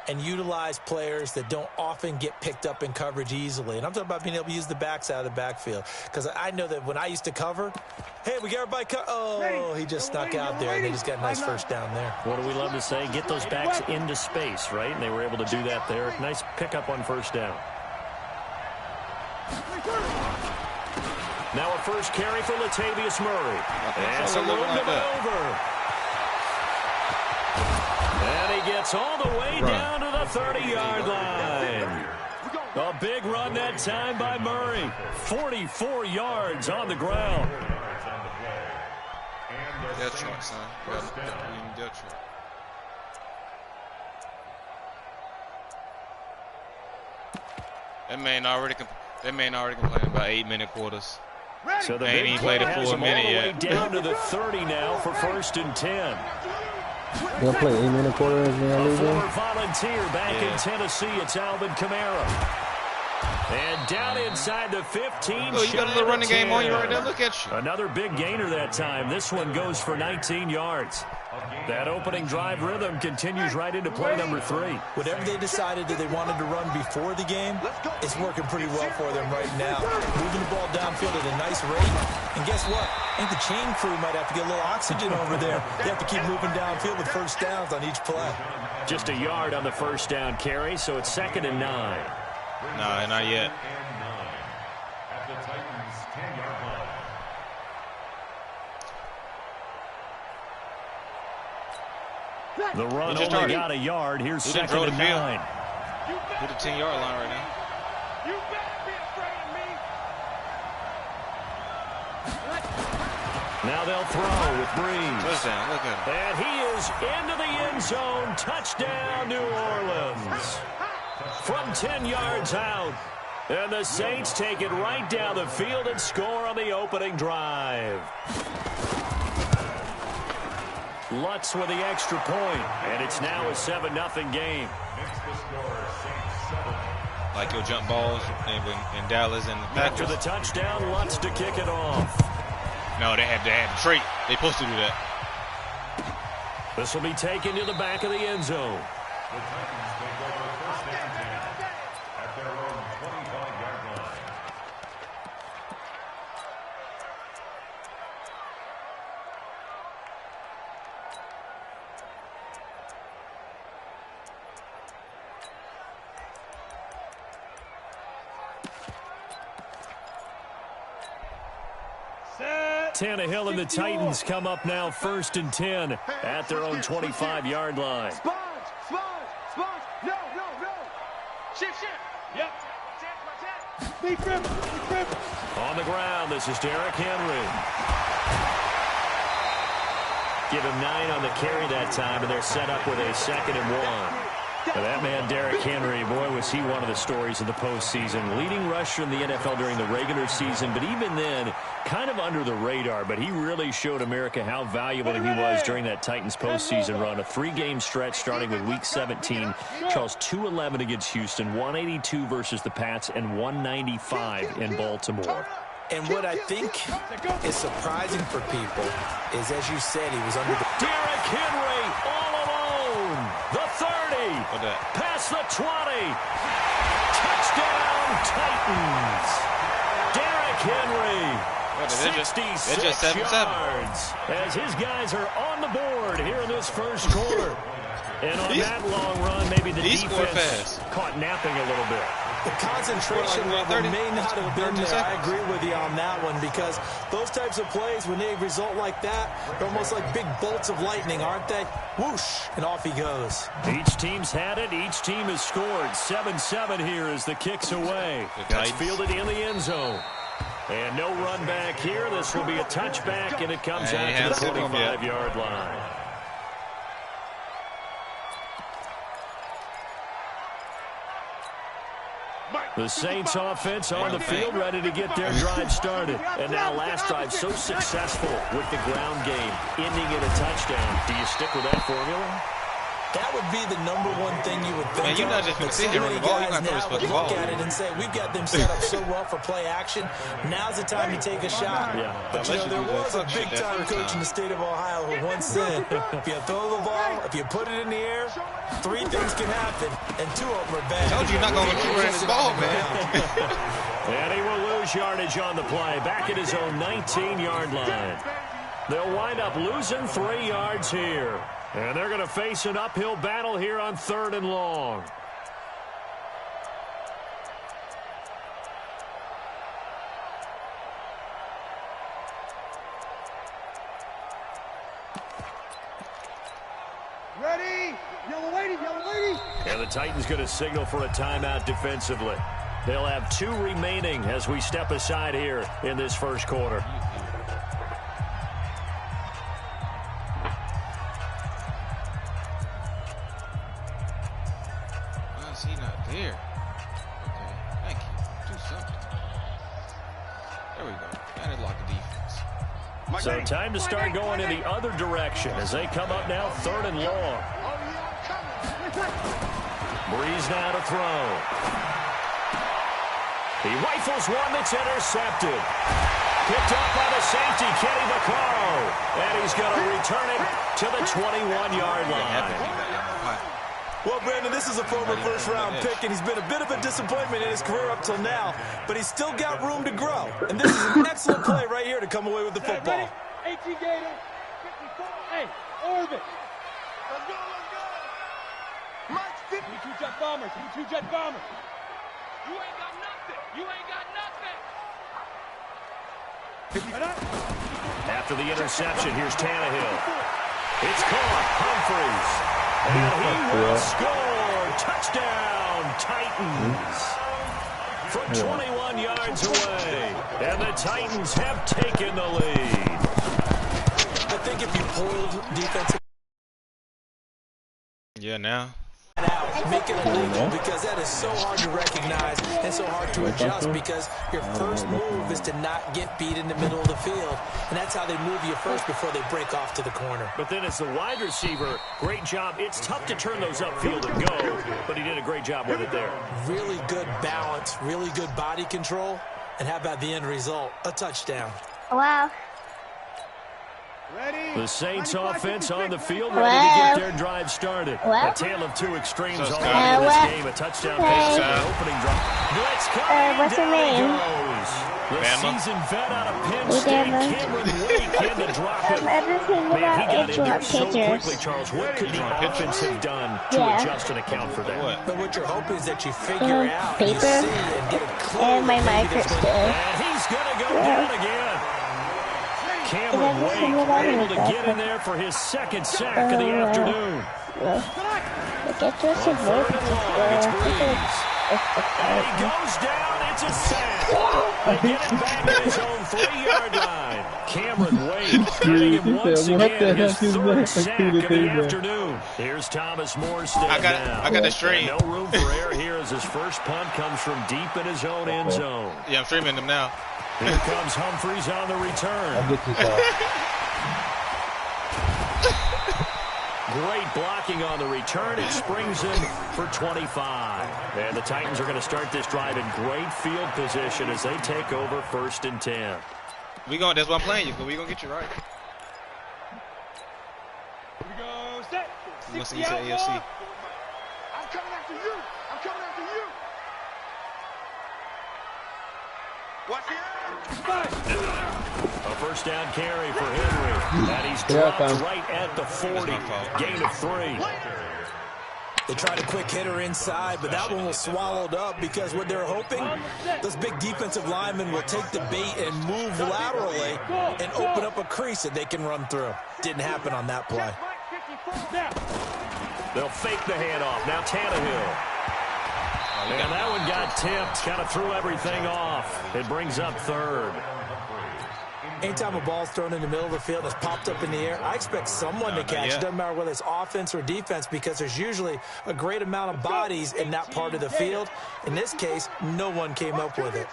and utilize players that don't often get picked up in coverage easily. And I'm talking about being able to use the backside of the backfield. Because I know that when I used to cover, hey, we got everybody oh, he just snuck out there, and they just got a nice first down there. What do we love to say? Get those backs into space, right? And they were able to do that there. Nice pickup on first down. Now a first carry for Latavius Murray. And some room to maneuver. And he gets all the way down to the 30-yard line. A big run that time by Murray. 44 yards on the ground. Dead truck, son. You got to dead truck. That man already complaining about 8-minute quarters. So the ain't big even played a full minute all the way yet. down to the 30 now for 1st and 10. They'll play 8-minute quarters in the A league. former Volunteer back in Tennessee. It's Alvin Kamara. And down inside the 15. Oh, you got a little running game on you right there. Look at you. Another big gainer that time. This one goes for 19 yards. That opening drive rhythm continues right into play number 3. Whatever they decided that they wanted to run before the game, it's working pretty well for them right now. Moving the ball downfield at a nice rate. And guess what? I think the chain crew might have to get a little oxygen over there. They have to keep moving downfield with first downs on each play. Just a yard on the first down carry, so it's 2nd and 9. Nah, not yet. The run only got a yard. Here's 2nd and 9. Hit the 10-yard line right now. You better be afraid of me. Now they'll throw with Breeze. Touchdown, look at him. And he is into the end zone. Touchdown, New Orleans. From 10 yards out. And the Saints take it right down the field and score on the opening drive. Lutz with the extra point, and it's now a 7-0 game. Like your jump balls in Dallas and the Packers. After the touchdown, Lutz to kick it off. No, they had the trait. They supposed to do that. This will be taken to the back of the end zone. The Titans take over 1st and 10 at their own 25-yard line. Tannehill and the Titans come up now 1st and 10 at their own 25-yard line. Sponge. No. Shift. Yep. Be crib. On the ground, this is Derrick Henry. Give him 9 on the carry that time, and they're set up with a 2nd and 1. Now that man, Derrick Henry, boy, was he one of the stories of the postseason. Leading rusher in the NFL during the regular season, but even then, kind of under the radar. But he really showed America how valuable he was during that Titans postseason run. A 3-game stretch starting with Week 17. Charles, 211 against Houston, 182 versus the Pats, and 195 in Baltimore. And what I think is surprising for people is, as you said, he was under the... Derrick Henry all alone. The 30. Past the 20. Touchdown, Titans. Derrick Henry. 66 yards. As his guys are on the board here in this first quarter. And on that long run, maybe the defense caught napping a little bit. The concentration level may not have been there. I agree with you on that one, because those types of plays, when they result like that, they're almost like big bolts of lightning, aren't they? Whoosh, and off he goes. Each team's had it. Each team has scored. 7-7 here as the kick's away. That's fielded in the end zone. And no run back here. This will be a touchback, and it comes out to the 45-yard line. The Saints offense on the field, ready to get their drive started. And now last drive so successful with the ground game, ending in a touchdown. Do you stick with that formula? That would be the number one thing you would think. Man, you're not just going to sit here on the ball. You're going to throw would the ball. look at it and say, we've got them set up so well for play action. Now's the time to take a shot. Yeah. But, you know, there was a big-time coach in the state of Ohio who once said, if you throw the ball, if you put it in the air, 3 things can happen, and 2 of them are bad. I told you you're not going to keep running this ball, man. And he will lose yardage on the play. Back at his own 19-yard line. They'll wind up losing 3 yards here. And they're going to face an uphill battle here on 3rd and long. Ready? Yellow lady, yellow lady. And the Titans going to signal for a timeout defensively. They'll have 2 remaining as we step aside here in this first quarter. He not there. Okay, thank you. Do something. There we go. Got it, lock the defense. So time to start going in the other direction as they come up now 3rd and long. Breeze now to throw. He rifles one that's intercepted. Picked up by the safety, Kenny Vaccaro. And he's going to return it to the 21-yard line. Well, Brandon, this is a former first-round pick, and he's been a bit of a disappointment in his career up till now, but he's still got room to grow. And this is an excellent play right here to come away with the football. Ready? 18 Gator, 54. Hey, orbit. Let's go, let's go. Mike, 52 jet bombers, 52 jet bombers. You ain't got nothing. You ain't got nothing. After the interception, here's Tannehill. It's caught. Humphries. And he will score. Touchdown, Titans. From 21 yards away. And the Titans have taken the lead. I think if you pulled defensive Yeah, now. out, make it illegal, because that is so hard to recognize and so hard to adjust, because your first move is to not get beat in the middle of the field, and that's how they move you first before they break off to the corner. But then as the wide receiver, great job. It's tough to turn those upfield and go, but he did a great job with it there. Really good balance, really good body control, and how about the end result? A touchdown. Wow. The Saints offense on the field, ready to get their drive started. A tale of 2 extremes already in this game. A touchdown pass in the opening drive. Blitz coming. What's your name? The seasoned vet out of Penn Hey, State, Bama. Cameron Wake, in to drop him. Everything Man, he about got in there H1 so quickly, pictures. Charles. What could the offense have done to Yeah. adjust and account for that? What? But what you're hoping is that you figure out, you Paper see, and get it clear. and my that maybe there's microchip. And he's going to go down again. Cameron Wake able to get in there for his 2nd sack of the afternoon. Look at your On 3rd and long, it's Breeze. And he goes down. It's a sack. They get it back at his own 3-yard line. Cameron Wake getting him once again his 3rd sack of the afternoon. Here's Thomas Morstead now. I got the stream. And no room for error here as his first punt comes from deep in his own end zone. Yeah, I'm streaming them now. Here comes Humphries on the return. I'll get this out. Great blocking on the return. It springs him for 25. And the Titans are going to start this drive in great field position as they take over 1st and 10. That's why I'm playing you, because we're going to get you right. Here we go, set. You gonna see 60 out, AFC. ball. I'm coming after you. I'm coming after you. Watch A first down carry for Henry. And he's dropped right at the 40. Gain of 3. They tried a quick hitter inside, but that one was swallowed up because what they're hoping, those big defensive linemen will take the bait and move laterally and open up a crease that they can run through. Didn't happen on that play. They'll fake the handoff. Now Tannehill. And that one got tipped. Kind of threw everything off. It brings up 3rd. Anytime a ball's thrown in the middle of the field, it's popped up in the air, I expect someone to catch it. Doesn't matter whether it's offense or defense, because there's usually a great amount of bodies in that part of the field. In this case, no one came up with it.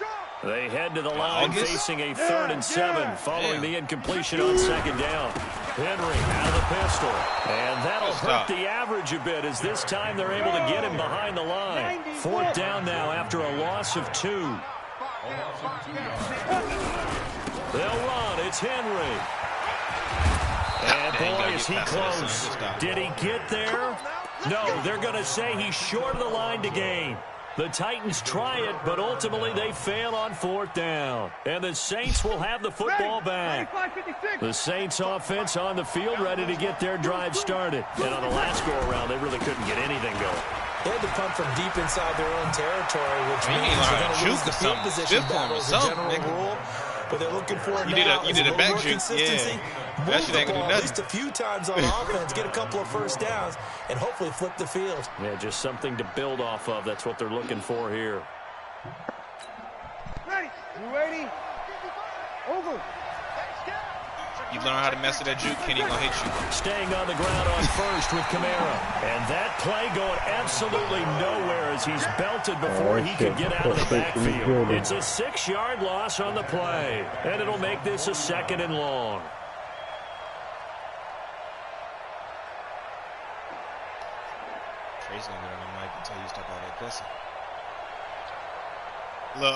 They head to the line facing a 3rd and 7 following the incompletion on 2nd down. Henry out of the pistol. And that'll hurt the average a bit as this time they're able to get him behind the line. 4th down now after a loss of 2. They'll run. It's Henry. And boy, is he close. Did he get there? No, they're going to say he's short of the line to gain. The Titans try it, but ultimately they fail on 4th down. And the Saints will have the football back. The Saints offense on the field ready to get their drive started. And on the last go-around, they really couldn't get anything going. They had to punt from deep inside their own territory, which means they're going to lose the field position battle as a general rule. But they're looking for it now. You did a back juke, yeah. That shit ain't gonna do nothing. At least a few times on offense, get a couple of 1st downs, and hopefully flip the field. Yeah, just something to build off of. That's what they're looking for here. Ready. You ready? Over. You learn how to mess with that juke, Kenny gonna hit you. Staying on the ground on 1st with Kamara. And that play going absolutely nowhere as he's belted before he could get out of the backfield. It's a 6-yard loss on the play. And it'll make this a 2nd and long. Trey's gonna get on the mic and tell you to stop all that cussing. Look,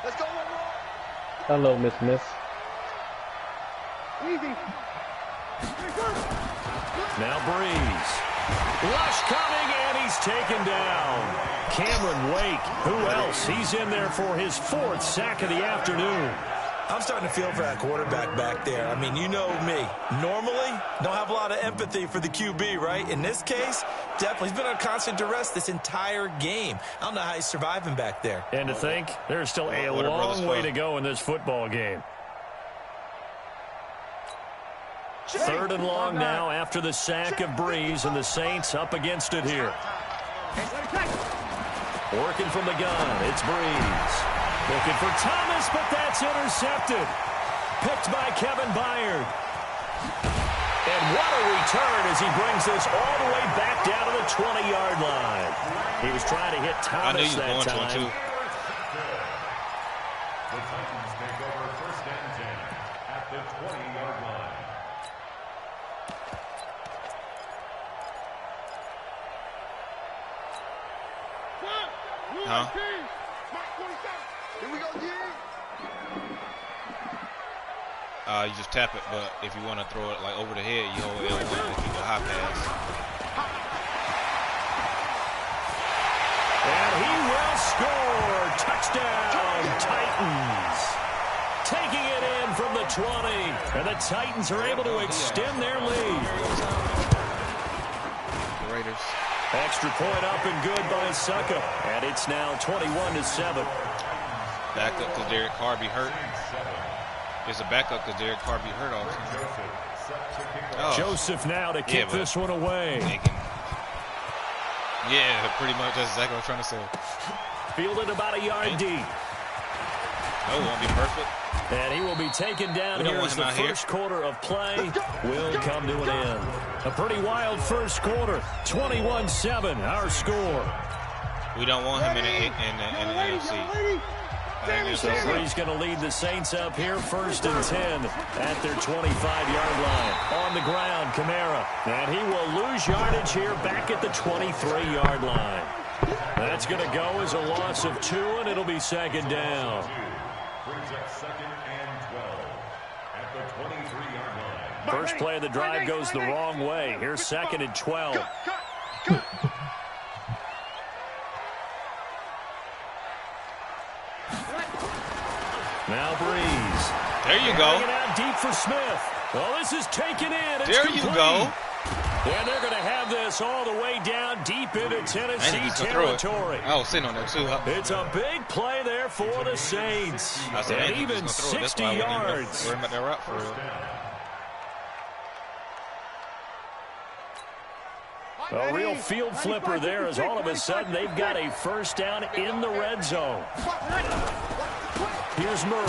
Let's go one more. Hello, Miss. Easy. Now Breeze. Rush coming, and he's taken down. Cameron Wake. Who else? He's in there for his 4th sack of the afternoon. I'm starting to feel for that quarterback back there. I mean, you know me. Normally, don't have a lot of empathy for the QB, right? In this case, definitely. He's been on constant duress this entire game. I don't know how he's surviving back there. And to think, there's still a long way to go in this football game. 3rd and long now after the sack of Breeze, and the Saints up against it here. Working from the gun, it's Breeze. Looking for Thomas, but that's intercepted. Picked by Kevin Byard. And what a return as he brings this all the way back down to the 20-yard line. He was trying to hit Thomas that time. The Titans take over 1st and 10 at the 20-yard line. huh? Here we go, You just tap it, but if you want to throw it like over the head, you hold L1 to keep the high pass. And he will score. Touchdown, Titans. Taking it in from the 20. And the Titans are able to extend their lead. The Raiders. Extra point up and good by Suckup. And it's now 21-7. Backup because Derek Carr be hurt. There's a backup because Derek Carr be hurt all the time. Oh. Joseph now to kick this one away. Yeah, pretty much. That's exactly what I'm trying to say. Fielded about a yard deep. No, it won't be perfect. And he will be taken down here as the first quarter of play will come to an end. A pretty wild first quarter. 21-7, our score. We don't want him in the AFC. So he's going to lead the Saints up here 1st and 10 at their 25-yard line. On the ground, Kamara. And he will lose yardage here back at the 23-yard line. That's going to go as a loss of 2, and it'll be 2nd down. Brings up 2nd and 12 at the 23-yard line. First play of the drive goes the wrong way. Here's 2nd and 12. Now Breeze. There you go. Bringing it out deep for Smith. Well, this is taken in. It's there complete. You go. And they're going to have this all the way down deep into Tennessee territory. I was sitting on that too. It's a big play there for the Saints. And even 60 yards. Worrying about that route for real. A real field flipper there as all of a sudden they've got a first down in the red zone. Here's Murray.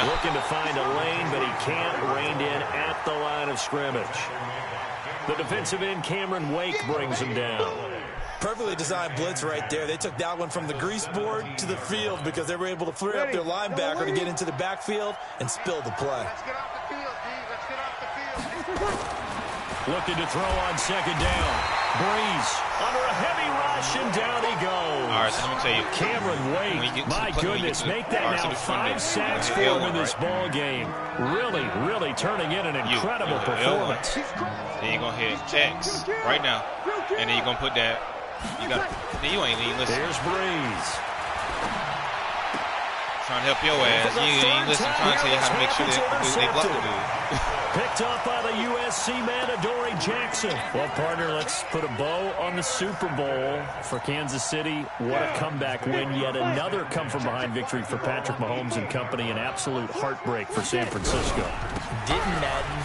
Looking to find a lane, but he can't. Reined in at the line of scrimmage. The defensive end, Cameron Wake, brings him down. Perfectly designed blitz right there. They took that one from the grease board to the field because they were able to free up their linebacker to get into the backfield and spill the play. Let's get off the field, D. Let's get off the field. Looking to throw on second down. Breeze under a heavy rush, and down he goes. All right, so let me tell you. Cameron Wake, my goodness, make that now 5 sacks for him in this ball game. Really, really turning in an incredible performance. Then you're going to hit X right now, and then you're going to put that. You ain't even listening. There's Breeze. Trying to help your ass. You ain't listening. Trying to tell you how to make sure they block the dude. Picked up by the USC man, Adoree Jackson. Well, partner, let's put a bow on the Super Bowl for Kansas City. What a comeback win. Yet another come-from-behind victory for Patrick Mahomes and company. An absolute heartbreak for San Francisco. Didn't Madden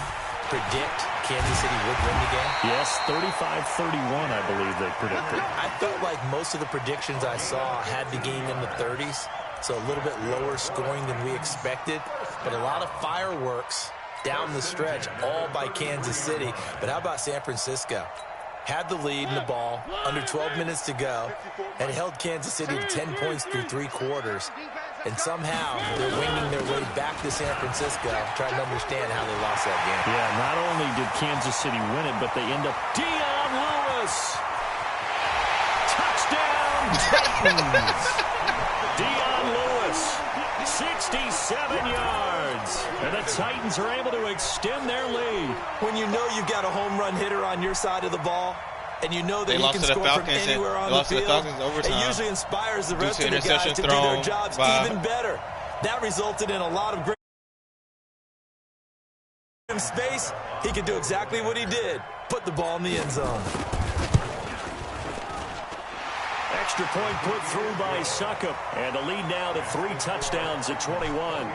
predict Kansas City would win the game? Yes, 35-31, I believe they predicted. I felt like most of the predictions I saw had the game in the 30s, so a little bit lower scoring than we expected, but a lot of fireworks down the stretch, all by Kansas City. But how about San Francisco? Had the lead in the ball, under 12 minutes to go, and held Kansas City to 10 points through 3 quarters. And somehow they're winging their way back to San Francisco, trying to understand how they lost that game. Yeah, not only did Kansas City win it, but they end up Dion Lewis. Touchdown Titans. Dion Lewis, 67 yards. And the Titans are able to extend their lead. When you know you've got a home run hitter on your side of the ball, and you know that he can score from anywhere on the field, it usually inspires the rest of the guys to do their jobs even better. That resulted in a lot of great space. He could do exactly what he did, put the ball in the end zone. Extra point put through by Succop. And the lead now to 3 touchdowns at 21.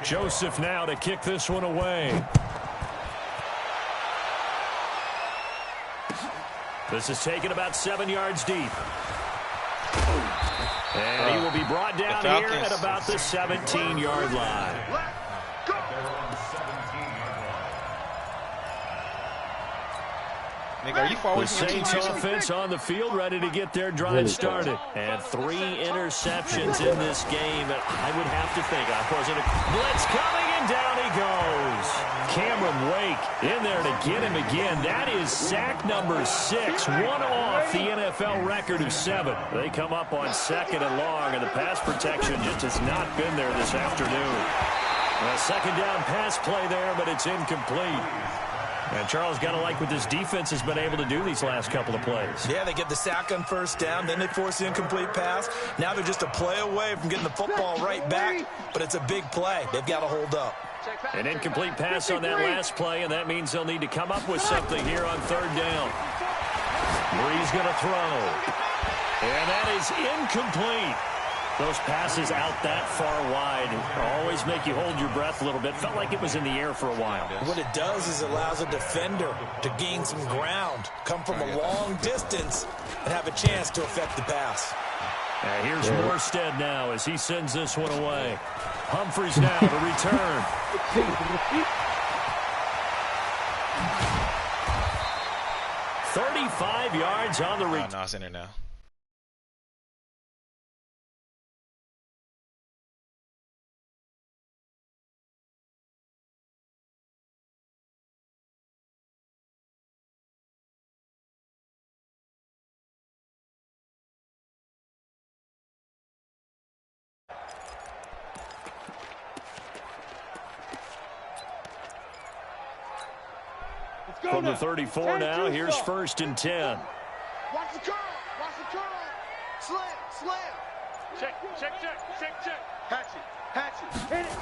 Joseph now to kick this one away. This is taken about 7 yards deep. And he will be brought down here at about the 17-yard line. Nick, are you far away The from Saints offense on the field, ready to get their drive started. And 3 interceptions in this game. I would have to think. Of course, blitz coming, and down he goes. Cameron Wake in there to get him again. That is sack number 6, one off the NFL record of 7. They come up on 2nd and long, and the pass protection just has not been there this afternoon. A second down pass play there, but it's incomplete. And Charles, got to like what this defense has been able to do these last couple of plays. Yeah, they get the sack on first down, then they force the incomplete pass. Now they're just a play away from getting the football right back, but it's a big play. They've got to hold up. An incomplete pass on that last play, and that means they'll need to come up with something here on 3rd down. Breeze going to throw. And that is incomplete. Those passes out that far wide always make you hold your breath a little bit. Felt like it was in the air for a while. What it does is it allows a defender to gain some ground, come from a long distance, and have a chance to affect the pass. Here's Morstead now as he sends this one away. Humphreys now to return. 35 yards on the return. No, it's in there now. From the 34 now, here's 1st and 10. Watch the curl. Watch the curl. Slam. Slam. Check. Hatch it. Hit it.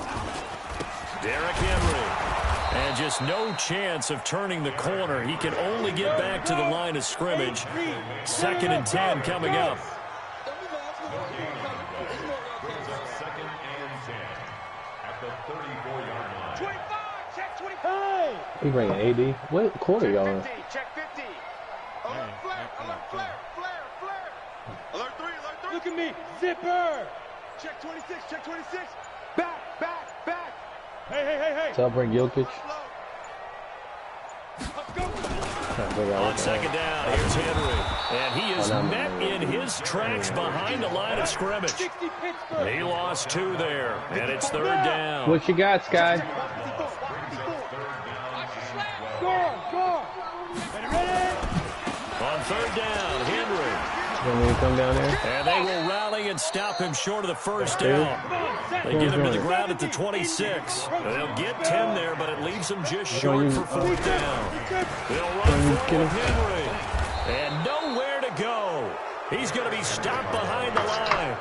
Derrick Henry. And just no chance of turning the corner. He can only get back to the line of scrimmage. 2nd and 10 coming up. He bringing AD. What quarter y'all in? Check 50. Flare. Alert 3, alert 3. Look at me. Zipper. Check 26, check 26. Back. Hey. Tell bring Jokic. Let's go. On second down, here's Henry. And he is met in his tracks behind the line of scrimmage. He lost 2 there, and it's 3rd down. What you got, Sky? Score. Ready. On 3rd down, Henry. Want me to come down there? And they will rally and stop him short of the first down. They get him to the ground at the 26. They'll get 10 there, but it leaves them just short for 4th down. They'll run forward Henry. And nowhere to go. He's going to be stopped behind the line.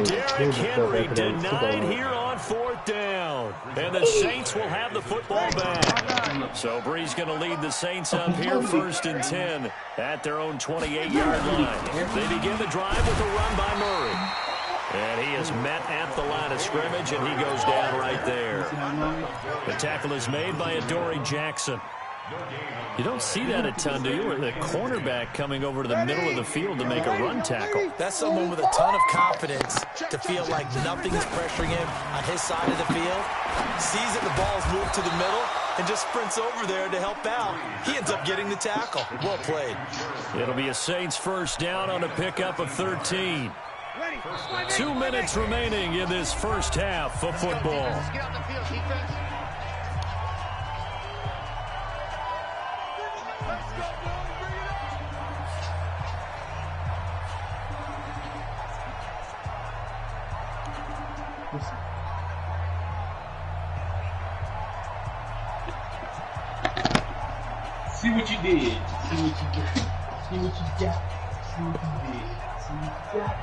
Derrick Henry denied here on 4th down. And the Saints will have the football back. So Bree's going to lead the Saints up here 1st and 10 at their own 28-yard line. They begin the drive with a run by Murray. And he is met at the line of scrimmage, and he goes down right there. The tackle is made by Adoree Jackson. You don't see that a ton, do you? Or the cornerback coming over to the middle of the field to make a run tackle. That's someone with a ton of confidence to feel like nothing is pressuring him on his side of the field. Sees that the ball's moved to the middle and just sprints over there to help out. He ends up getting the tackle. Well played. It'll be a Saints 1st down on a pickup of 13. 2 minutes remaining in this first half of football. See what you did. See what you got. See what you got. See what you did. See what you got.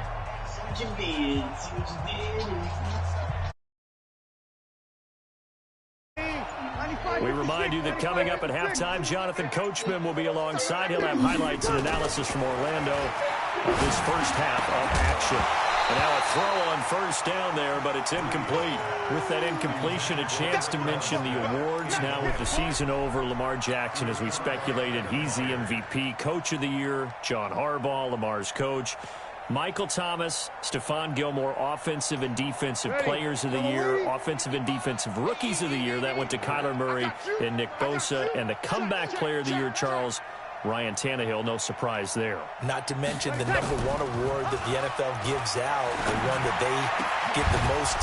See what you did. See what you did. We remind you that coming up at halftime, Jonathan Coachman will be alongside. He'll have highlights and analysis from Orlando of this first half of action. And now a throw on 1st down there, but it's incomplete. With that incompletion, a chance to mention the awards. Now with the season over, Lamar Jackson, as we speculated, he's the MVP, Coach of the Year. John Harbaugh, Lamar's coach. Michael Thomas, Stephon Gilmore, Offensive and Defensive Players of the Year, Offensive and Defensive Rookies of the Year. That went to Kyler Murray and Nick Bosa. And the Comeback Player of the Year, Charles, Ryan Tannehill, no surprise there. Not to mention the #1 award that the NFL gives out, the one that they get the most,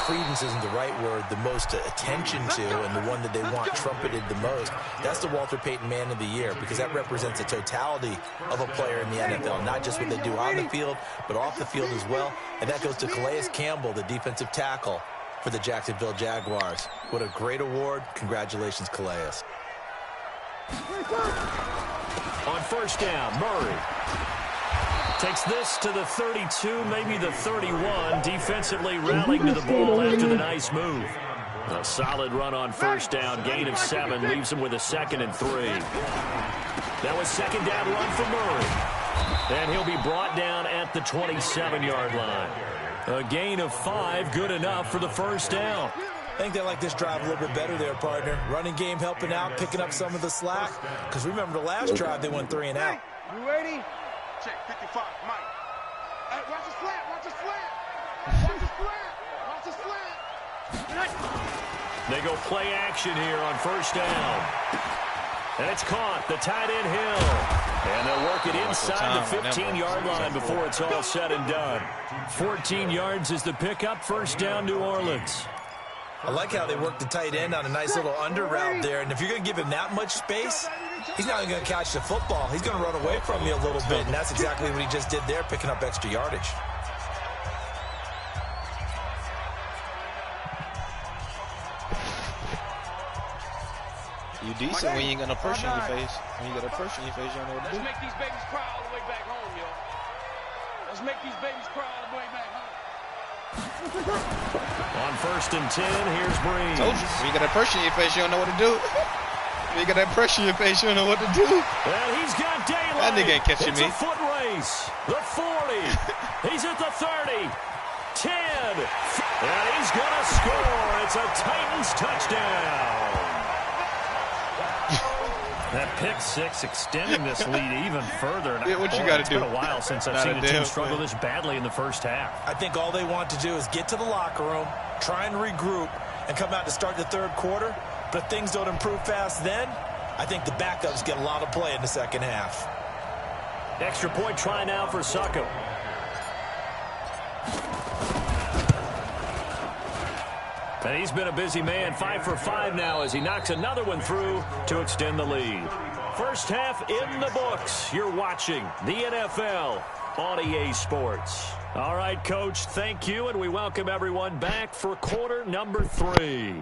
credence isn't the right word, the most attention to, and the one that they want trumpeted the most. That's the Walter Payton Man of the Year, because that represents the totality of a player in the NFL, not just what they do on the field, but off the field as well. And that goes to Calais Campbell, the defensive tackle for the Jacksonville Jaguars. What a great award. Congratulations, Calais. On 1st down, Murray takes this to the 32, maybe the 31, defensively rallying to the ball after the nice move. A solid run on 1st down, gain of 7, leaves him with a 2nd and 3. That was 2nd down run for Murray. And he'll be brought down at the 27-yard line. A gain of 5, good enough for the 1st down. I think they like this drive a little bit better there, partner. Running game helping out, picking up some of the slack. Because remember the last drive, they went 3 and out. You ready? Check 55, Mike. Hey, watch the slant, watch the slant. Watch the slant, watch the slant. They go play action here on 1st down. And it's caught, the tight end Hill. And they'll work it inside the 15-yard line before it's all said and done. 14 yards is the pickup, 1st down, New Orleans. I like how they work the tight end on a nice little under route there. And if you're going to give him that much space, he's not going to catch the football. He's going to run away from you a little bit. And that's exactly what he just did there, picking up extra yardage. You decent when you ain't got no pressure in your face. When you got a pressure in your face, you don't know what to do. Let's make these babies cry all the way back home, yo. Let's make these babies cry all the way back home. On 1st and 10, here's Breeze. Told you, when you got that pressure in your face, you don't know what to do. When you got that pressure in your face, you don't know what to do. And he's got daylight. That nigga ain't catching me. It's a foot race. The 40. He's at the 30. 10. And he's going to score. It's a Titans touchdown. That pick six extending this lead even further. And what you got to do? It's been a while since I've seen a team struggle this badly in the first half. I think all they want to do is get to the locker room, try and regroup, and come out to start the third quarter. But if things don't improve fast then, I think the backups get a lot of play in the second half. Extra point try now for Succo. And he's been a busy man, 5 for 5 now as he knocks another one through to extend the lead. First half in the books. You're watching the NFL on EA Sports. All right, Coach, thank you, and we welcome everyone back for quarter number 3.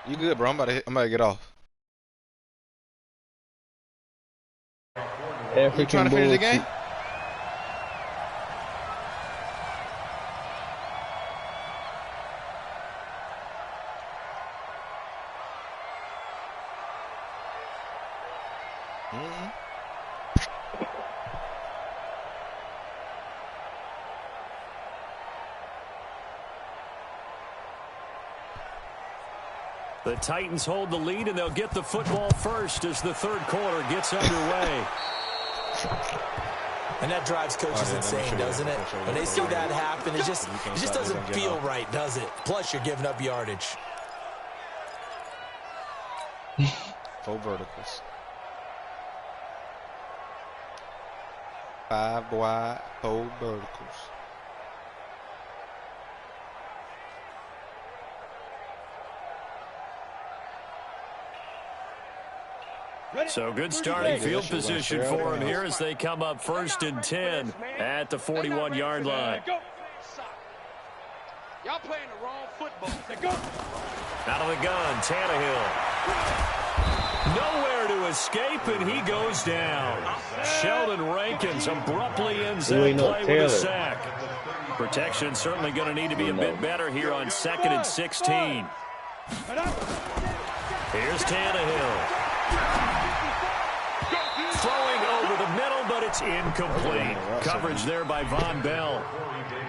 You good, bro? I'm about to get off. African You trying to finish the game? The Titans hold the lead, and they'll get the football first as the third quarter gets underway. And that drives coaches insane, doesn't it? When they see that happen, it just doesn't feel right, does it? Plus, you're giving up yardage. 4 verticals. 5 wide, 4 verticals. So good starting field position for him here as they come up first and 10 at the 41-yard line. Y'all playing the wrong football. Out of the gun, Tannehill. Nowhere to escape, and he goes down. Sheldon Rankins abruptly ends that play with a sack. Protection certainly going to need to be a bit better here on 2nd and 16. Here's Tannehill. Throwing over the middle, but it's incomplete. Coverage there by Von Bell.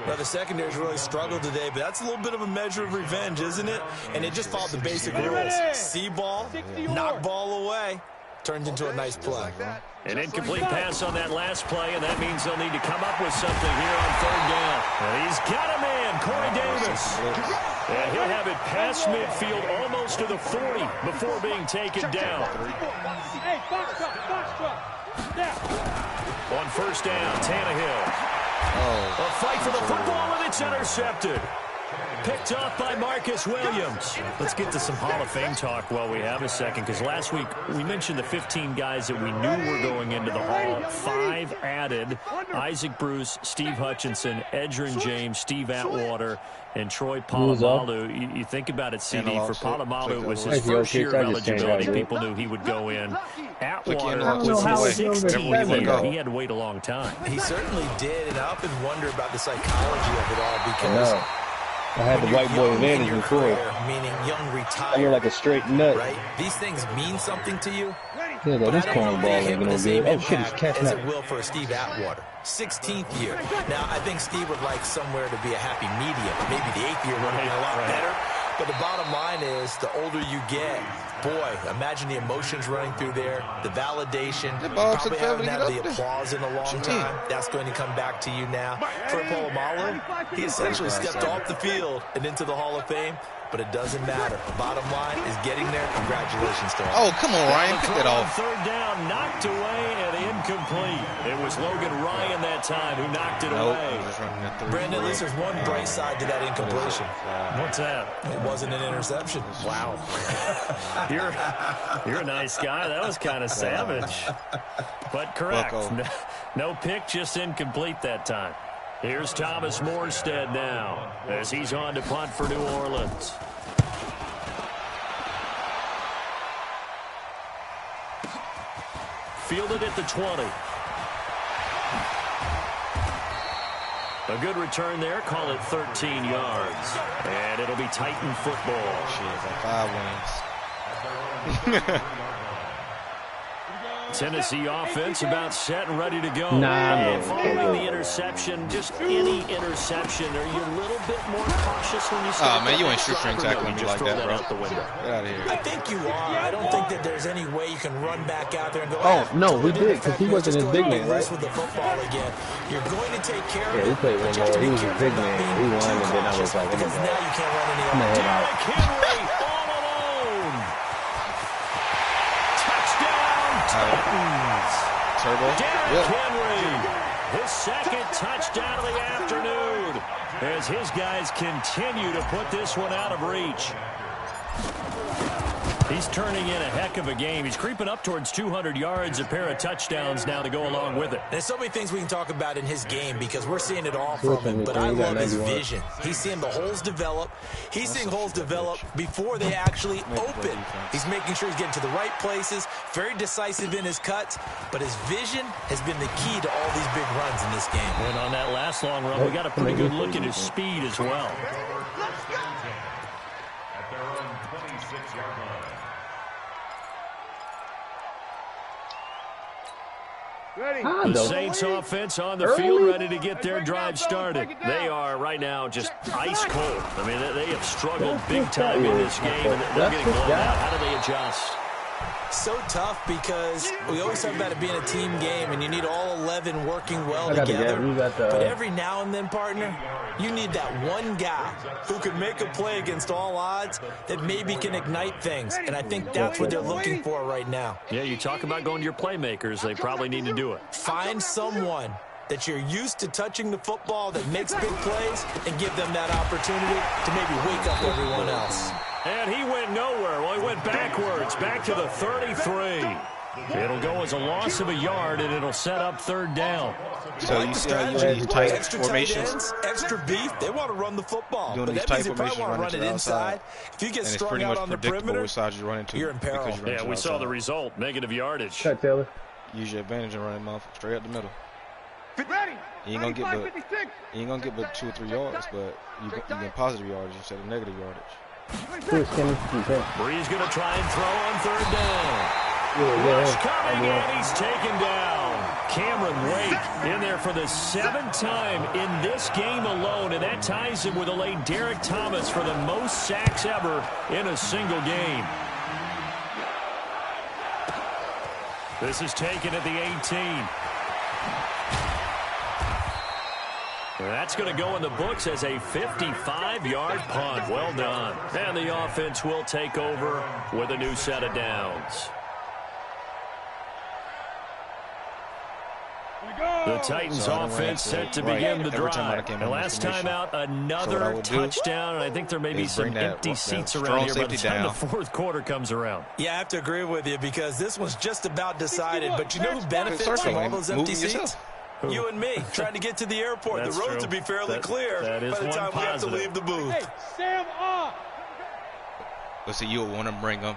Well, the secondary's really struggled today, but that's a little bit of a measure of revenge, isn't it? And it just followed the basic rules. See ball, knock ball away. Turned into a nice play. An incomplete pass on that last play, and that means they'll need to come up with something here on 3rd down. And he's got a man, Corey Davis. And he'll have it past midfield almost to the 40 before being taken down. Hey, box truck. On 1st down, Tannehill. A fight for the football, and it's intercepted. Picked off by Marcus Williams. Let's get to some Hall of Fame talk while we have a second, because last week we mentioned the 15 guys that we knew were going into the Hall. 5 added: Isaac Bruce, Steve Hutchinson, Edgerrin James, Steve Atwater, and Troy Polamalu. You think about it, CD. For Polamalu, it was his first year of eligibility. People knew he would go in. Atwater was his 16th year. He had to wait a long time. He certainly did, and I often wonder about the psychology of it all, because I had the white boy advantage before. Meaning young retired. You're like a straight nut. Right? These things mean something to you. Yeah, though, this cornball ain't gonna be. Oh shit, he's catching as up. it will for Steve Atwater. 16th year. Now, I think Steve would like somewhere to be a happy medium. Maybe the 8th year would have been a lot better. But the bottom line is, the older you get, boy, imagine the emotions running through there, the validation. Probably haven't had the applause in a long time. That's going to come back to you now. For Polamalu, he essentially stepped off the field and into the Hall of Fame. But it doesn't matter. Bottom line is getting there. Congratulations to him. Oh, come on, Ryan. Pick it off. 3rd down, knocked away and incomplete. It was Logan Ryan that time who knocked it away. Brandon, at least there's one bright side to that incompletion. What's that? It wasn't an interception. Wow. You're a nice guy. That was kind of savage. But correct. No pick, just incomplete that time. Here's Thomas Morstead now as he's on to punt for New Orleans. Fielded at the 20. A good return there. Call it 13 yards. And it'll be Titan football. Shit, like 5 wins. Tennessee offense about set and ready to go. Nah, and man. following the interception, just any interception, are you a little bit more cautious when you start? Oh, man, you ain't shoestring tackling me like that, bro. Out the window. Get out of here. I think you are. I don't think that there's any way you can run back out there and go, Oh, no, he did, because he wasn't his big man, right? With the football again. You're going to take care of Yeah, he played with him. He was a big man. He won, and then I was like, oh, my because now God. you can't run any I'm other. gonna head out. Henry all alone. Touchdown, Titans. Turbo. Derrick Yep. Henry, his second touchdown of the afternoon, as his guys continue to put this one out of reach. He's turning in a heck of a game. He's creeping up towards 200 yards, a pair of touchdowns now to go along with it. There's so many things we can talk about in his game because we're seeing it all from him, but I love his vision. He's seeing the holes develop. He's seeing holes develop before they actually open. He's making sure he's getting to the right places, very decisive in his cuts, but his vision has been the key to all these big runs in this game. And on that last long run, we got a pretty good look at his speed as well. At their own 26-yard line. The Saints offense on the field ready to get their drive started. They are right now just ice cold. I mean, they have struggled big time in this game, and they're getting blown out. How do they adjust? So tough because we always talk about it being a team game, and you need all 11 working well together. But every now and then, partner, you need that one guy who can make a play against all odds that maybe can ignite things. And I think that's what they're looking for right now. Yeah, you talk about going to your playmakers. They probably need to do it. Find someone that you're used to touching the football that makes big plays and give them that opportunity to maybe wake up everyone else. And he went nowhere. Well, he went backwards, back to the 33. It'll go as a loss of a yard, and it'll set up third down. So you see how you do these tight Extra formations? tight ends, extra beef. They want to run the football. Doing But these that tight means you probably formations, want to running run to it the inside. outside. If you get And it's strung pretty out much on the predictable perimeter, which side you run into. you're in peril. Because you run Yeah, to we the saw the outside. result, negative yardage. Shut Taylor. Use your advantage and run him off straight up the middle. Ready. You ain't gonna get but 2 or 3 yards, but you get positive yardage instead of negative yardage. Bree's going to try and throw on third down. Rush coming, and he's taken down. Cameron Wake in there for the 7th time in this game alone, and that ties him with a late Derek Thomas for the most sacks ever in a single game. This is taken at the 18. That's going to go in the books as a 55-yard punt. Well done. And the offense will take over with a new set of downs. The Titans offense set to begin the drive. And last time out, another touchdown, and I think there may be some empty seats around here by the time the fourth quarter comes around. Yeah, I have to agree with you because this one's just about decided. But you know who benefits from all those empty seats? You and me, trying to get to the airport. That's the roads true. will be fairly clear that is by the time we have to leave the booth. Hey, Sam off. Let's see, you'll want to bring them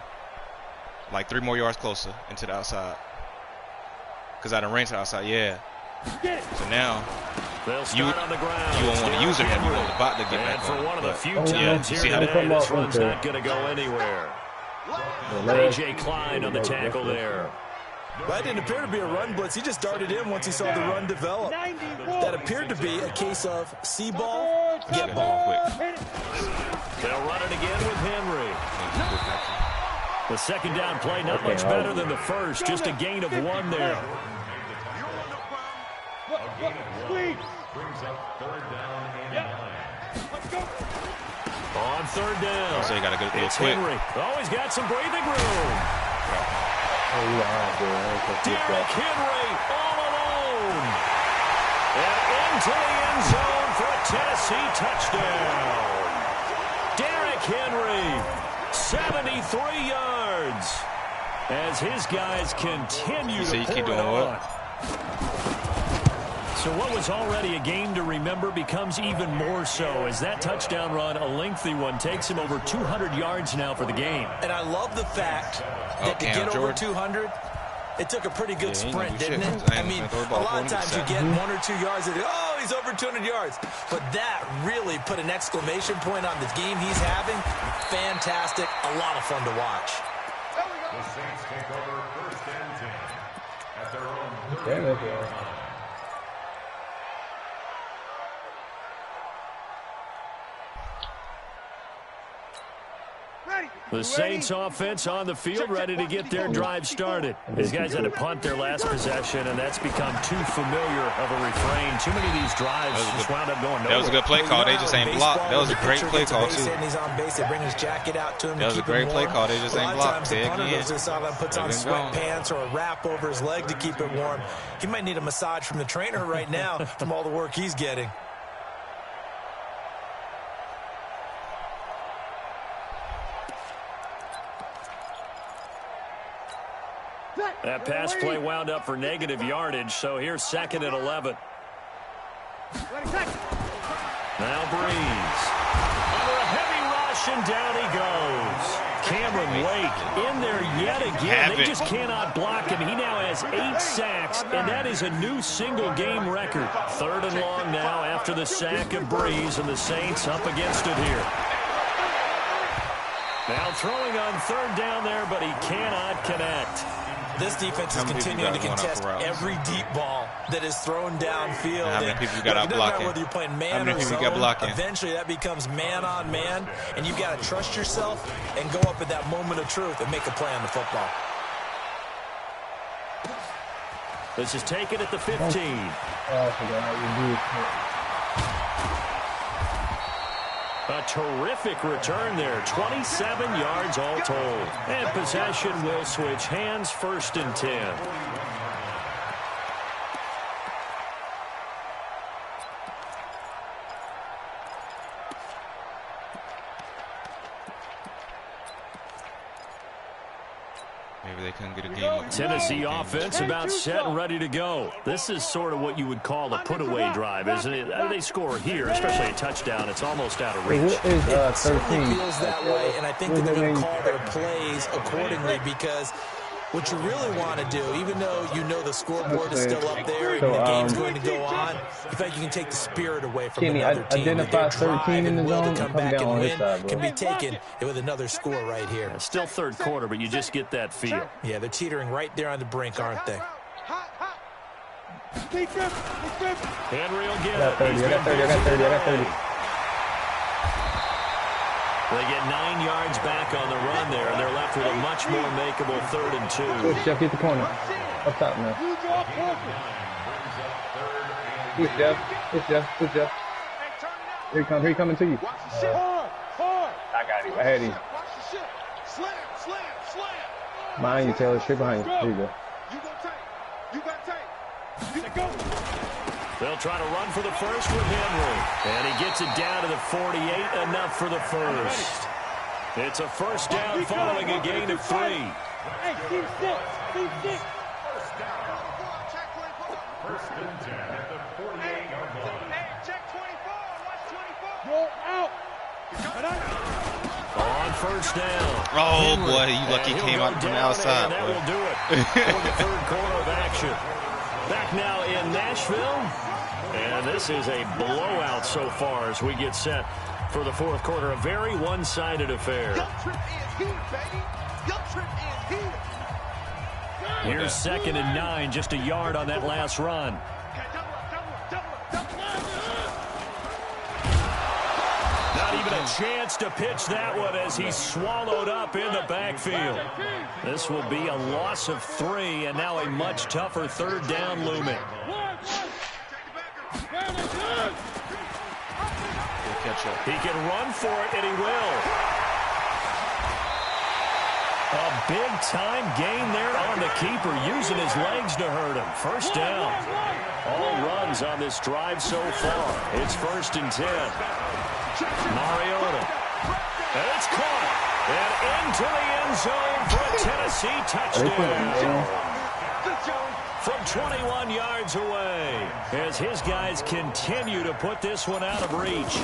like 3 more yards closer into the outside. Because I done ran to the outside, yeah. So now, you on the ground. You won't want to use it and you want about to get back for on. one of the few yeah, times here see how today, this one's not going to go anywhere. A.J. Klein on the tackle there. That didn't appear to be a run blitz. He just darted in once he saw the run develop. That appeared to be a case of see ball, get ball. They'll run it again with Henry. The second down play not much better than the first. Just a gain of 1 there. Brings up third down and 9. On third down. So you got to go It's quick. Henry. Always got some breathing room. Derrick Henry all alone. And into the end zone for a Tennessee touchdown. Derrick Henry, 73 yards. As his guys continue to keep pour doing it on. what? So what was already a game to remember becomes even more so as that touchdown run, a lengthy one, takes him over 200 yards now for the game. And I love the fact that to get over 200, it took a pretty good sprint, didn't it? I mean, a lot of times you get 1 or 2 yards and oh, he's over 200 yards. But that really put an exclamation point on the game he's having. Fantastic. A lot of fun to watch. The Saints take over 1st and 10. The Saints offense on the field, ready to get their drive started. These guys had to punt their last possession, and that's become too familiar of a refrain. Too many of these drives just wound up going nowhere. That was a good play call. They just ain't blocked. That was a great play call, too. He's on base. They bring his jacket out to him. That was a great play call. They just ain't blocked. The punter does this out and puts on sweatpants or a wrap over his leg to keep it warm. He might need a massage from the trainer right now from all the work he's getting. That pass play wound up for negative yardage, so here's 2nd and 11. Now Breeze. Under a heavy rush, and down he goes. Cameron Wake in there yet again. They just cannot block him. He now has 8 sacks, and that is a new single-game record. 3rd and long now after the sack of Breeze, and the Saints up against it here. Now throwing on 3rd down there, but he cannot connect. This defense is continuing to contest every deep ball that is thrown downfield. How many people you got out blocking? Whether you're playing man or zone, eventually that becomes man on man, and you've got to trust yourself and go up at that moment of truth and make a play on the football. This is taken at the 15. A terrific return there. 27 yards all told. And possession will switch hands, 1st and 10. Maybe they couldn't get a game. Tennessee offense about set and ready to go. This is sort of what you would call a put-away drive, isn't it? They score here, especially a touchdown. It's almost out of reach. It certainly feels that way, and I think that they're going to call their plays accordingly because what you really want to do, even though you know the scoreboard is still up there and the game's going to go on, you think you can take the spirit away from another team. Identify 13 in the zone, come back and win can be taken with another score right here. It's still 3rd quarter, but you just get that feel. Yeah, they're teetering right there on the brink, aren't they? Henry will get it. I got 30. They get 9 yards back on the run there, and they're left with a much more makeable 3rd and 2. Good, Jeff, get the corner. Up top now. Good, Jeff. Here he coming to you. I got him. I had him. Behind you, Taylor. Straight behind you. There you go. They'll try to run for the first with Henry. And he gets it down to the 48, enough for the first. It's a first down following a gain of 3. Hey, team 6. First and 10 at the 48-yard line. Hey, check 24. Watch 24. Roll out. On first down. Oh, boy, you lucky he came out from the outside. And that will do it for the 3rd quarter of action. Back now in Nashville. And this is a blowout so far as we get set for the 4th quarter. A very one-sided affair. Here's 2nd and 9, just a yard on that last run. Not even a chance to pitch that one as he's swallowed up in the backfield. This will be a loss of 3, and now a much tougher 3rd down looming. He can run for it, and he will. A big-time gain there on the keeper, using his legs to hurt him. First down. All runs on this drive so far. It's 1st and 10. Mariota. And it's caught. And into the end zone for a Tennessee touchdown. From 21 yards away, as his guys continue to put this one out of reach.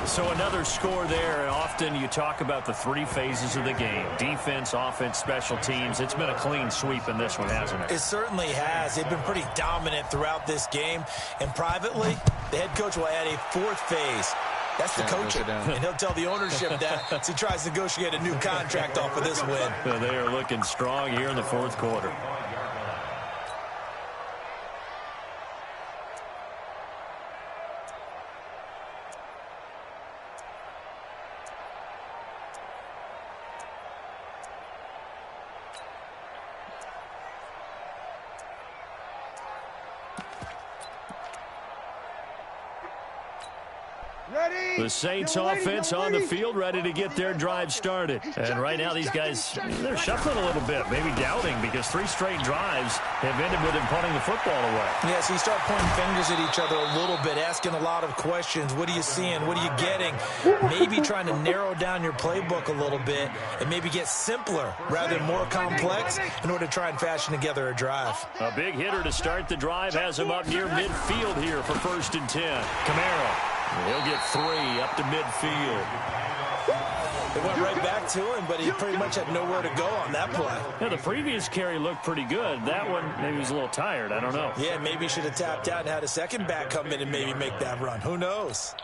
So another score there. Often you talk about the 3 phases of the game: defense, offense, special teams. It's been a clean sweep in this one, hasn't it? It certainly has. They've been pretty dominant throughout this game. And privately, the head coach will add a 4th phase. That's the coaching. And he'll tell the ownership that as he tries to negotiate a new contract off of this win. They are looking strong here in the 4th quarter. The Saints offense on the field, ready to get their drive started. And right now these guys, they're shuffling a little bit, maybe doubting, because 3 straight drives have ended with him punting the football away. Yeah, so you start pointing fingers at each other a little bit, asking a lot of questions. What are you seeing? What are you getting? Maybe trying to narrow down your playbook a little bit and maybe get simpler rather than more complex in order to try and fashion together a drive. A big hitter to start the drive has him up near midfield here for 1st and 10. Kamara. He'll get 3 up to midfield. It went right back to him, but he pretty much had nowhere to go on that play. Yeah, the previous carry looked pretty good. That one, maybe he was a little tired. I don't know. Yeah, maybe he should have tapped out and had a second back come in and maybe make that run. Who knows?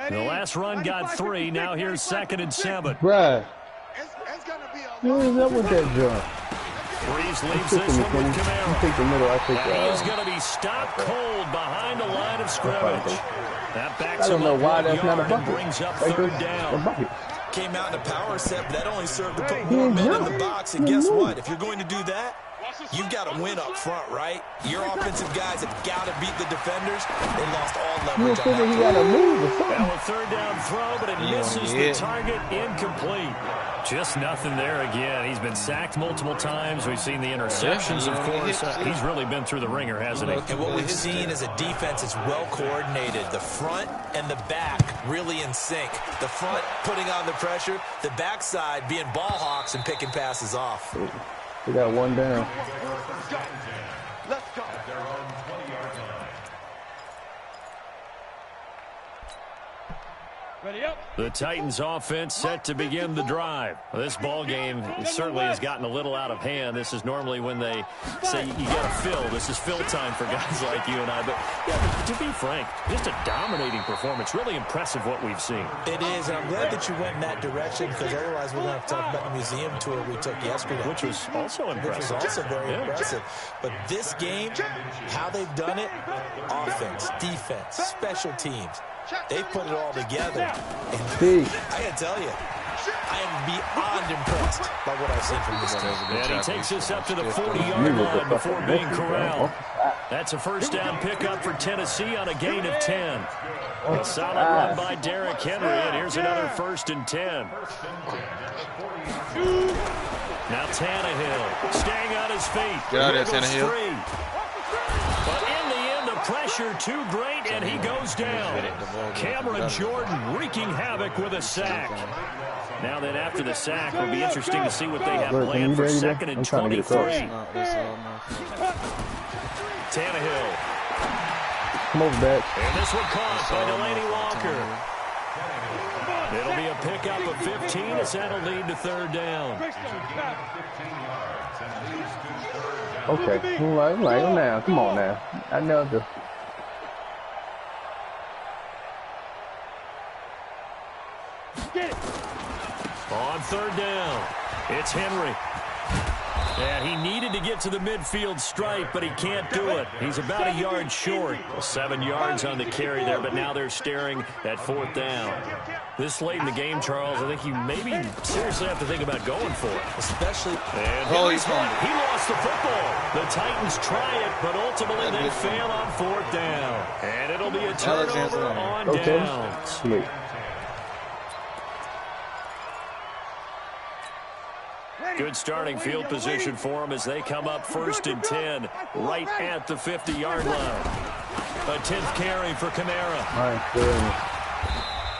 The last run got 3. Now here's 2nd and 7. Bruh. What is up with that jump? Breeze leaves this one with Kamara. You take the middle, I take the He's going to be stopped cold behind the line of scrimmage. That backs I don't him know up why 1 that's not a yard and bucket. brings up Like 3rd this, down. a bucket. Came out in a power set, but that only served to put more men in the box. And guess what? If you're going to do that, you've got to win up front, right? Your offensive guys have got to beat the defenders. They lost all leverage on that. He got to move or something. Now a 3rd down throw, but it misses the target, incomplete. Just nothing there again. He's been sacked multiple times. We've seen the interceptions, of course. He's really been through the ringer, hasn't he? And what we've seen is a defense that's well coordinated. The front and the back really in sync. The front putting on the pressure, the backside being ball hawks and picking passes off. We got 1 down. Let's go. Ready up. The Titans offense set to begin the drive. Well, this ball game certainly has gotten a little out of hand. This is normally when they say you got to fill. This is fill time for guys like you and I. But yeah, to be frank, just a dominating performance. Really impressive what we've seen. It is, and I'm glad that you went in that direction because otherwise we're going to have to talk about the museum tour we took yesterday. Which was also impressive. Which was also very impressive. But this game, how they've done it, offense, defense, special teams, they've put it all together. And I got to tell you, I am beyond impressed by what I've seen from this team. And he takes us up to the 40-yard line before being corralled. That's a 1st down pickup for Tennessee on a gain of 10. A solid run by Derrick Henry, and here's another 1st and 10. Now Tannehill staying on his feet. Get out of there, Tannehill. But in the end, the pressure too great, and he goes down. Cameron Jordan wreaking havoc with a sack. Now then, after the sack, it'll be interesting to see what they have planned for 2nd and 23. Tannehill. Come over back. And this one caught by Delaney Walker. It'll be a pickup of 15 as that'll lead to 3rd down. Okay. Right now. Come on now. I know the. On 3rd down, it's Henry. And he needed to get to the midfield stripe, but he can't do it. He's about a yard short. 7 yards on the carry there, but now they're staring at 4th down. This late in the game, Charles, I think you maybe seriously have to think about going for it. Especially. And Henry's hit. He lost the football. The Titans try it, but ultimately they fail on 4th down. And it'll be a turnover on downs. Good starting field position for them as they come up 1st and 10, right at the 50-yard line. A 10th carry for Kamara.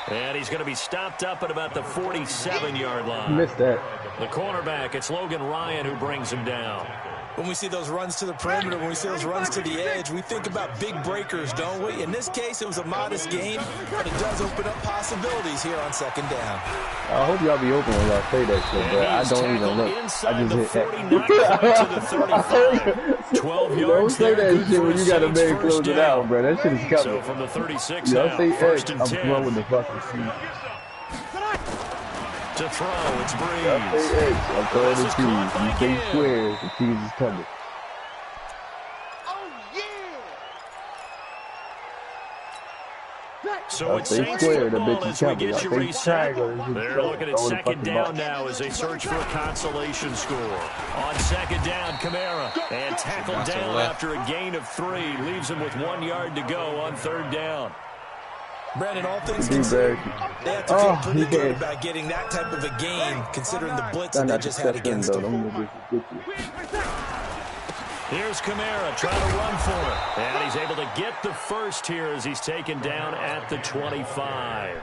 And he's going to be stopped up at about the 47-yard line. Missed that. The cornerback, it's Logan Ryan who brings him down. When we see those runs to the perimeter, when we see those runs to the edge, we think about big breakers, don't we? In this case, it was a modest game, but it does open up possibilities here on 2nd down. I hope y'all be open when y'all say that shit, but I don't even look. I just hit that. 12 yards. Don't say that shit when you got a man close it out, bro. That shit is coming. So from the 36 y'all now, say 1st and 10. I'm throwing the fucking seat. To throw, it's Breeze. I'm throwing the cheese. You say square, the cheese is coming. So it's Saints football as we get you reset. They're looking at 2nd down now as they search for a consolation score. On 2nd down, Kamara. And tackled down after a gain of 3. Leaves him with 1 yard to go on 3rd down. Brandon, all things considered, they have to feel pretty he good did. about getting that type of a game, considering the blitz that Try they not to just had step in, against though. them. Don't get you. Here's Kamara trying to run for it. And he's able to get the first here as he's taken down at the 25.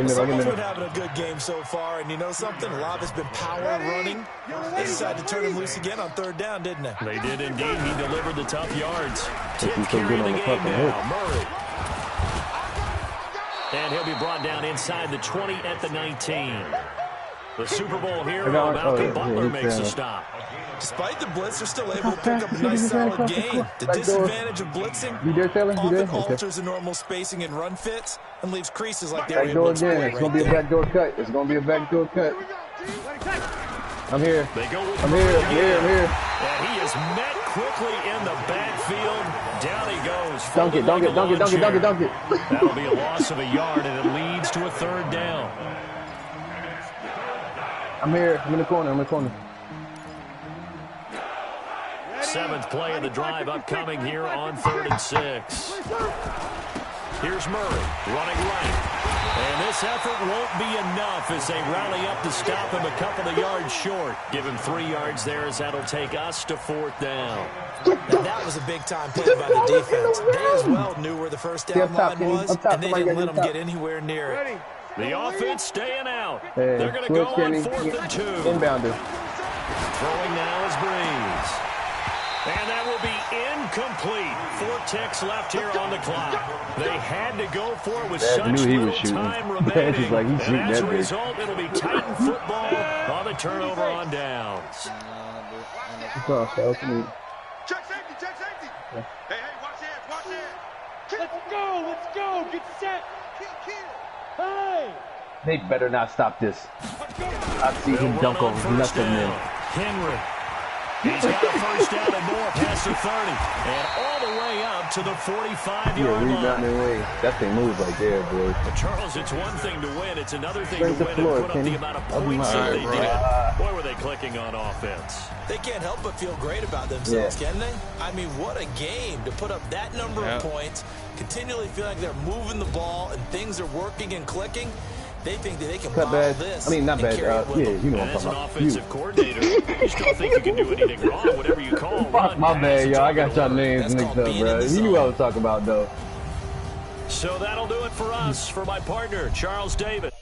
Someone's been having a good game so far, and you know something? A lot of it's been power running. They decided to turn him loose again on third down, didn't they? They did indeed. He delivered the tough yards. He's Tip so carry good the on the game fucking now. Murray. And he'll be brought down inside the 20 at the 19. The Super Bowl hero, Malcolm Butler, makes a stop. Despite the blitz, they're still able to pick up a nice solid gain. The disadvantage of blitzing You there, Taylor? You there? often Okay. alters the normal spacing and run fits and leaves creases like they were Backdoor able to again. exploit It's gonna right be a there. backdoor cut. It's gonna be a backdoor cut. I'm here. They go with I'm Murray here. I'm here. I'm again. here. And he is met quickly in the backfield. Down he goes. Dunk it. Dunk it. Dunk it. Dunk it. Dunk it. Dunk it. That'll be a loss of a yard, and it leads to a third down. I'm here. I'm in the corner. I'm in the corner. Seventh play of the drive upcoming here on 3rd and 6. Here's Murray running right. And this effort won't be enough as they rally up to stop him a couple of yards short. Give him 3 yards there as that'll take us to 4th down. Now, that was a big-time play by the defense. They as well knew where the first down line was, and they didn't let them get anywhere near it. The offense staying out. Hey, They're going to go on Kenny. 4th and 2. Inbounder. Throwing now is Breeze. And that will be incomplete. 4 ticks left here on the clock. They had to go for it with Dad such knew he was little shooting. time Dad remaining. was like, he's shooting And as a that big. result, it'll be Titan football on the turnover on downs. It's all so me. Check safety, check safety. Hey, watch hands, watch hands. Let's go, get set. Kill. Hey. They better not stop this. I see him They'll dunk run on over first nothing, down. man. Henry. He's got a first down and more past the 30. And all the way up to the 45-yard Yeah, line. rebounding way. That thing moves right there, boy. But Charles, it's one thing to win. It's another thing Straight to to win floor, and put up Kenny. the amount of I'll be points that mine, they bro. did. Boy, were they clicking on offense. They can't help but feel great about themselves, can they? I mean, what a game to put up that number of points, continually feel like they're moving the ball and things are working and clicking. They think that they can Cut bottle bad. this. I mean, not and bad. carry it with Yeah, them. you know what And I'm as an talking about. offensive coordinator, you still think you can do anything wrong, whatever you call Fuck, run, my pass, bad, it's y'all. I all got gonna y'all work. names That's mixed called up, being in bro. the You knew what I zone. was talking about, though. So that'll do it for us. For my partner, Charles Davis.